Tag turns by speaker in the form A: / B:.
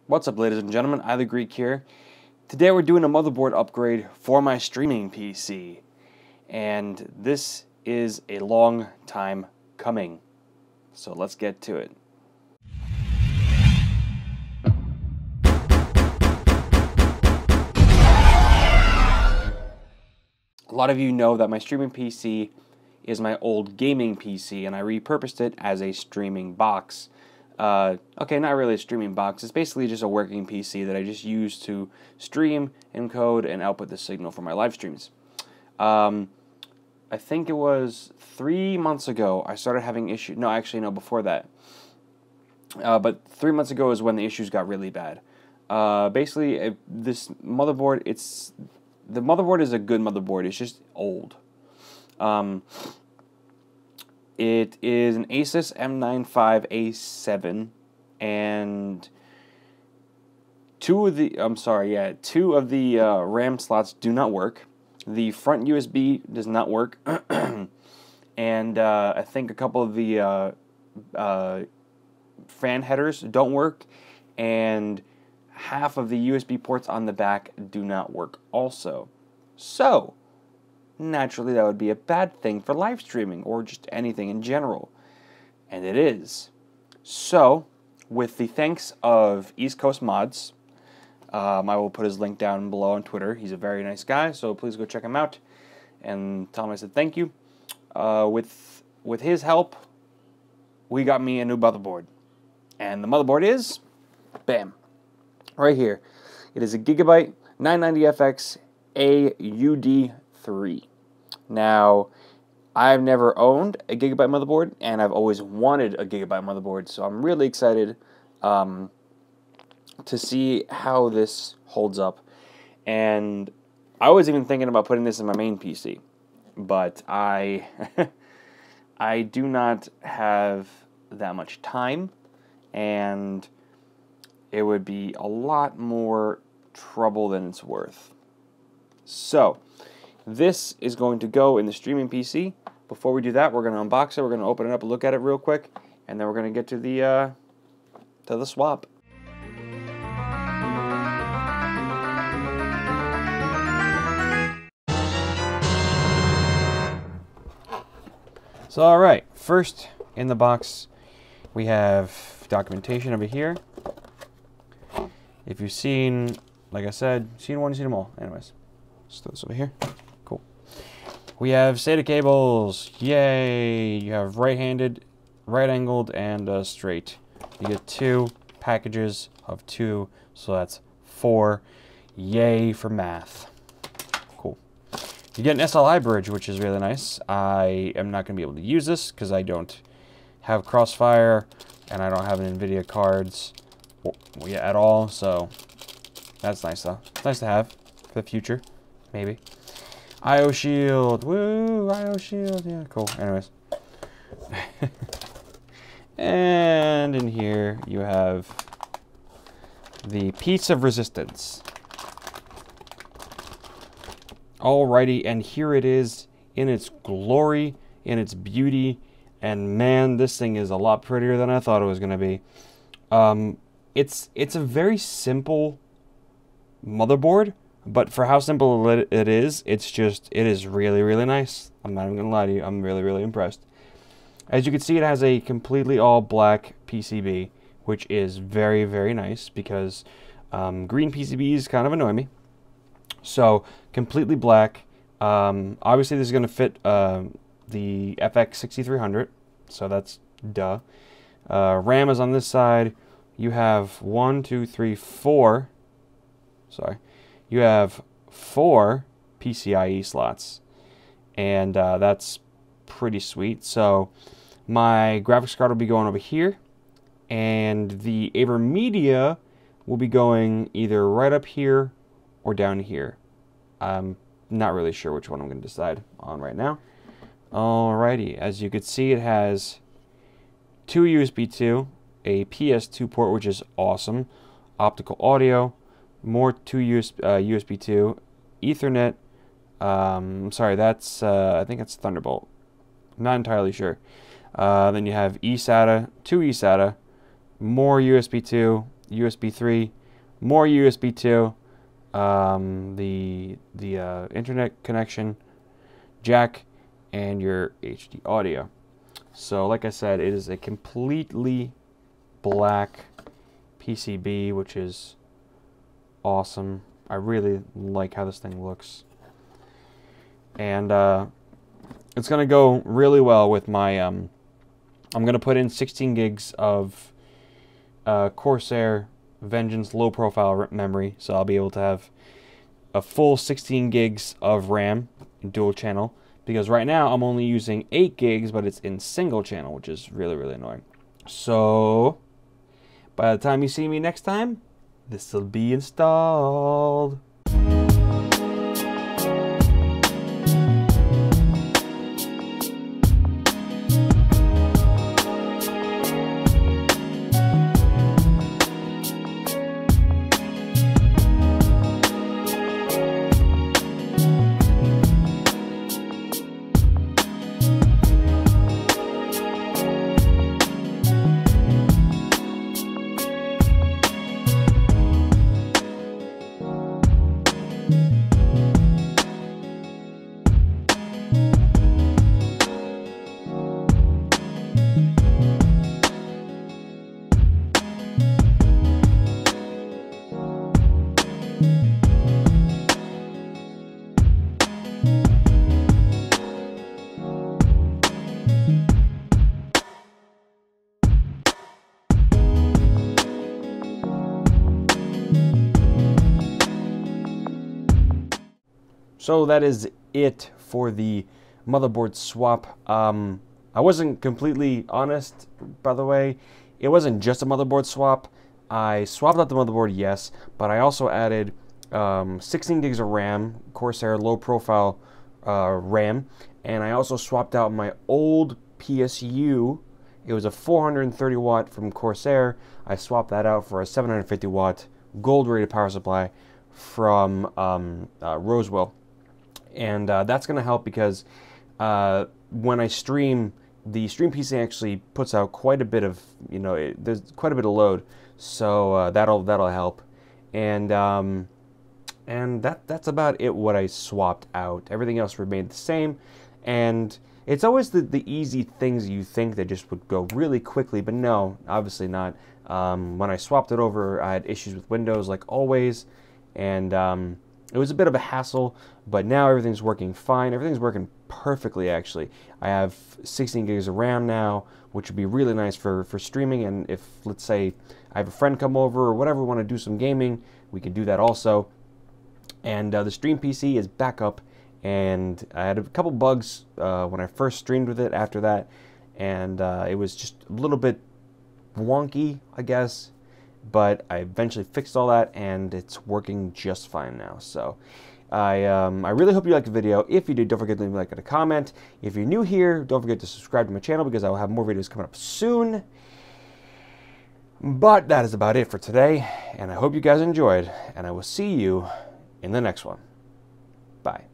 A: What's up, ladies and gentlemen? I the Greek here. Today we're doing a motherboard upgrade for my streaming PC, and this is a long time coming. So let's get to it. A lot of you know that my streaming PC is my old gaming PC, and I repurposed it as a streaming box. Okay, not really a streaming box. It's basically just a working PC that I just use to stream, encode, and output the signal for my live streams. I think it was 3 months ago I started having issues. No, actually, no, before that. But 3 months ago is when the issues got really bad. Basically, this motherboard, the motherboard is a good motherboard. It's just old. It is an Asus M95A7, and two of the RAM slots do not work. The front USB does not work, and I think a couple of the fan headers don't work, and half of the USB ports on the back do not work also. So naturally, that would be a bad thing for live streaming or just anything in general. And it is. So, with the thanks of East Coast Mods, I will put his link down below on Twitter. He's a very nice guy, so please go check him out and tell him I said thank you. With his help, we got me a new motherboard. And the motherboard is, bam, right here. It is a Gigabyte 990FX AUD3. Now, I've never owned a Gigabyte motherboard, and I've always wanted a Gigabyte motherboard, so I'm really excited to see how this holds up. And I was even thinking about putting this in my main PC, but I do not have that much time, and it would be a lot more trouble than it's worth. So, this is going to go in the streaming PC. Before we do that, we're going to unbox it. We're going to open it up and look at it real quick, and then we're going to get to the swap. So, all right. First in the box, we have documentation over here. If you've seen, like I said, seen one, you've seen them all. Anyways, let's throw this over here. Cool. We have SATA cables. Yay! You have right-handed, right-angled, and straight. You get 2 packages of 2, so that's 4. Yay for math. Cool. You get an SLI bridge, which is really nice. I am not going to be able to use this because I don't have Crossfire, and I don't have an NVIDIA cards at all, so that's nice though. It's nice to have for the future, maybe. IO shield, woo, IO shield, yeah, cool. Anyways. And in here you have the piece of resistance. Alrighty, and here it is in its glory, in its beauty, and man, this thing is a lot prettier than I thought it was going to be. It's a very simple motherboard, but for how simple it is, it is really, really nice. I'm not even gonna lie to you, I'm really, really impressed. As you can see, it has a completely all black PCB, which is very, very nice because green PCBs kind of annoy me. So completely black. Obviously, this is gonna fit the FX 6300, so that's duh. RAM is on this side. You have 1, 2, 3, 4. Sorry, you have 4 PCIe slots, and that's pretty sweet. So my graphics card will be going over here, and the AverMedia will be going either right up here or down here. I'm not really sure which one I'm going to decide on right now. Alrighty, as you can see, it has 2 USB 2, a PS2 port, which is awesome, optical audio, more 2 USB 2, Ethernet. Sorry, that's I think that's Thunderbolt. I'm not entirely sure. Then you have eSATA, 2 eSATA, more USB 2, USB 3, more USB 2, the internet connection, jack, and your HD audio. So like I said, it is a completely black PCB, which is awesome. I really like how this thing looks. And it's going to go really well with my, I'm going to put in 16 gigs of Corsair Vengeance low profile memory, so I'll be able to have a full 16 gigs of RAM dual channel, because right now I'm only using 8 gigs, but it's in single channel, which is really, really annoying. So by the time you see me next time, this will be installed. So that is it for the motherboard swap. I wasn't completely honest, by the way. It wasn't just a motherboard swap. I swapped out the motherboard, yes, but I also added 16 gigs of RAM, Corsair low profile RAM, and I also swapped out my old PSU. It was a 430 watt from Corsair. I swapped that out for a 750 watt gold rated power supply from Rosewell. And that's going to help because when I stream, the Stream PC actually puts out quite a bit of, there's quite a bit of load, so that'll help. And that's about it. What I swapped out, everything else remained the same. And it's always the easy things you think that just would go really quickly, but no, obviously not. When I swapped it over, I had issues with Windows, like always, and it was a bit of a hassle, but now everything's working fine. Everything's working perfectly, actually. I have 16 gigs of RAM now, which would be really nice for streaming, and if, let's say, I have a friend come over or whatever, we want to do some gaming, we can do that also. And the Stream PC is back up, and I had a couple bugs when I first streamed with it after that, and it was just a little bit wonky, I guess. But I eventually fixed all that, and it's working just fine now. So I really hope you liked the video. If you did, don't forget to leave a like and a comment. If you're new here, don't forget to subscribe to my channel because I will have more videos coming up soon. But that is about it for today, and I hope you guys enjoyed, and I will see you in the next one. Bye.